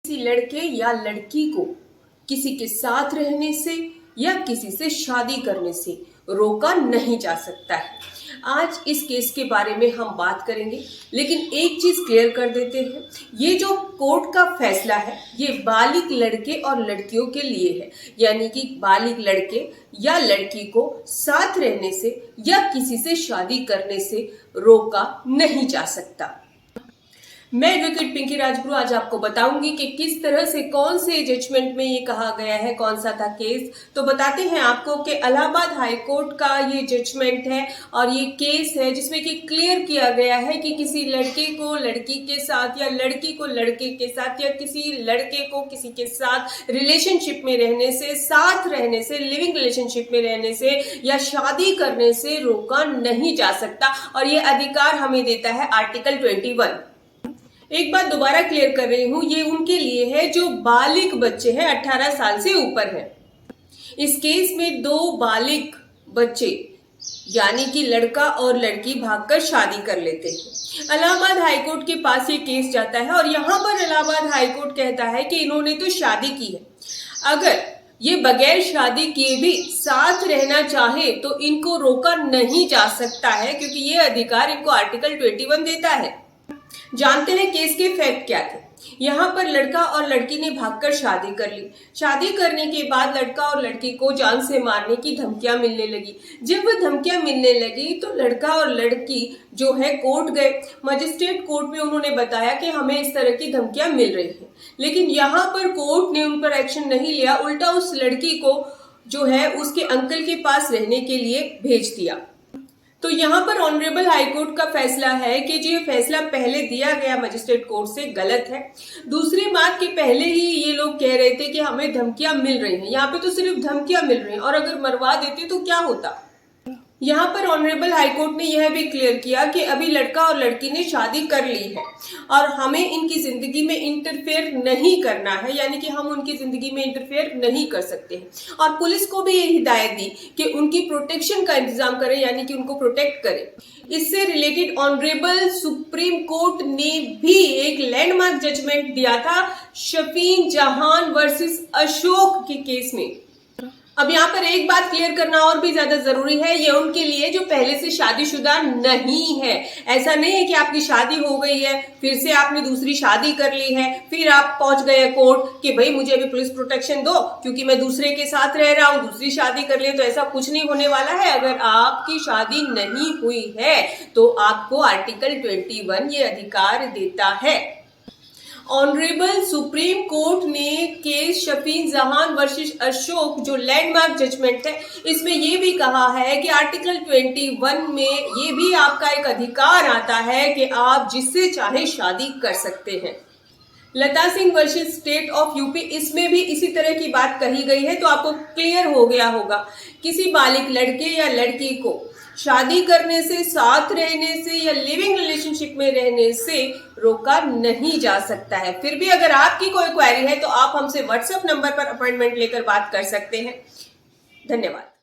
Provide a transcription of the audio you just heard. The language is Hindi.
किसी लड़के या लड़की को किसी के साथ रहने से या किसी से शादी करने से रोका नहीं जा सकता है। आज इस केस के बारे में हम बात करेंगे, लेकिन एक चीज क्लियर कर देते हैं, ये जो कोर्ट का फैसला है ये बालिग लड़के और लड़कियों के लिए है, यानी कि बालिग लड़के या लड़की को साथ रहने से या किसी से शादी करने से रोका नहीं जा सकता। मैं एडवोकेट पिंकी राजगुरु आज आपको बताऊंगी कि किस तरह से कौन से जजमेंट में ये कहा गया है, कौन सा था केस। तो बताते हैं आपको कि इलाहाबाद हाई कोर्ट का ये जजमेंट है और ये केस है जिसमें कि क्लियर किया गया है कि किसी लड़के को लड़की के साथ या लड़की को लड़के के साथ या किसी लड़के को किसी के साथ रिलेशनशिप में रहने से, साथ रहने से, लिविंग रिलेशनशिप में रहने से या शादी करने से रोका नहीं जा सकता। और ये अधिकार हमें देता है आर्टिकल 21। एक बात दोबारा क्लियर कर रही हूं, ये उनके लिए है जो बालिग बच्चे हैं, 18 साल से ऊपर है। इस केस में दो बालिग बच्चे यानी कि लड़का और लड़की भागकर शादी कर लेते हैं। इलाहाबाद हाईकोर्ट के पास ये केस जाता है और यहाँ पर इलाहाबाद हाईकोर्ट कहता है कि इन्होंने तो शादी की है, अगर ये बगैर शादी किए भी साथ रहना चाहे तो इनको रोका नहीं जा सकता है, क्योंकि ये अधिकार इनको आर्टिकल 21 देता है। जानते हैं केस के फैक्ट क्या थे। यहाँ पर लड़का और लड़की ने भागकर शादी कर ली। शादी करने के बाद लड़का और लड़की को जान से मारने की धमकियां मिलने लगी। जब वह धमकियां मिलने लगी तो लड़का और लड़की जो है कोर्ट गए। मजिस्ट्रेट कोर्ट में उन्होंने बताया कि हमें इस तरह की धमकियां मिल रही हैं, लेकिन यहाँ पर कोर्ट ने उन पर एक्शन नहीं लिया, उल्टा उस लड़की को जो है उसके अंकल के पास रहने के लिए भेज दिया। तो यहाँ पर ऑनरेबल हाईकोर्ट का फैसला है कि जो ये फैसला पहले दिया गया मजिस्ट्रेट कोर्ट से गलत है। दूसरी बात कि पहले ही ये लोग कह रहे थे कि हमें धमकियां मिल रही हैं, यहाँ पे तो सिर्फ धमकियां मिल रही हैं, और अगर मरवा देते तो क्या होता। यहाँ पर ऑनरेबल हाईकोर्ट ने यह भी क्लियर किया कि अभी लड़का और लड़की ने शादी कर ली है और हमें इनकी जिंदगी में इंटरफेयर नहीं करना है, यानी कि हम उनकी जिंदगी में इंटरफेयर नहीं कर सकते हैं। और पुलिस को भी ये हिदायत दी कि उनकी प्रोटेक्शन का इंतजाम करें, यानी कि उनको प्रोटेक्ट करें। इससे रिलेटेड ऑनरेबल सुप्रीम कोर्ट ने भी एक लैंडमार्क जजमेंट दिया था शफीन जहान वर्सेस अशोक के केस में। अब यहाँ पर एक बात क्लियर करना और भी ज्यादा जरूरी है, ये उनके लिए जो पहले से शादीशुदा नहीं है। ऐसा नहीं है कि आपकी शादी हो गई है, फिर से आपने दूसरी शादी कर ली है, फिर आप पहुंच गए कोर्ट कि भाई मुझे अभी पुलिस प्रोटेक्शन दो क्योंकि मैं दूसरे के साथ रह रहा हूं, दूसरी शादी कर ली। तो ऐसा कुछ नहीं होने वाला है। अगर आपकी शादी नहीं हुई है तो आपको आर्टिकल 21 ये अधिकार देता है। ऑनरेबल सुप्रीम कोर्ट ने केस शफीन जहान वर्सेस अशोक जो लैंडमार्क जजमेंट है, इसमें यह भी कहा है कि आर्टिकल 21 में ये भी आपका एक अधिकार आता है कि आप जिससे चाहे शादी कर सकते हैं। Lata Singh versus state of UP, इसमें भी इसी तरह की बात कही गई है। तो आपको क्लियर हो गया होगा, किसी बालिग लड़के या लड़की को शादी करने से, साथ रहने से या लिविंग रिलेशनशिप में रहने से रोका नहीं जा सकता है। फिर भी अगर आपकी कोई क्वेरी है तो आप हमसे व्हाट्सएप नंबर पर अपॉइंटमेंट लेकर बात कर सकते हैं। धन्यवाद।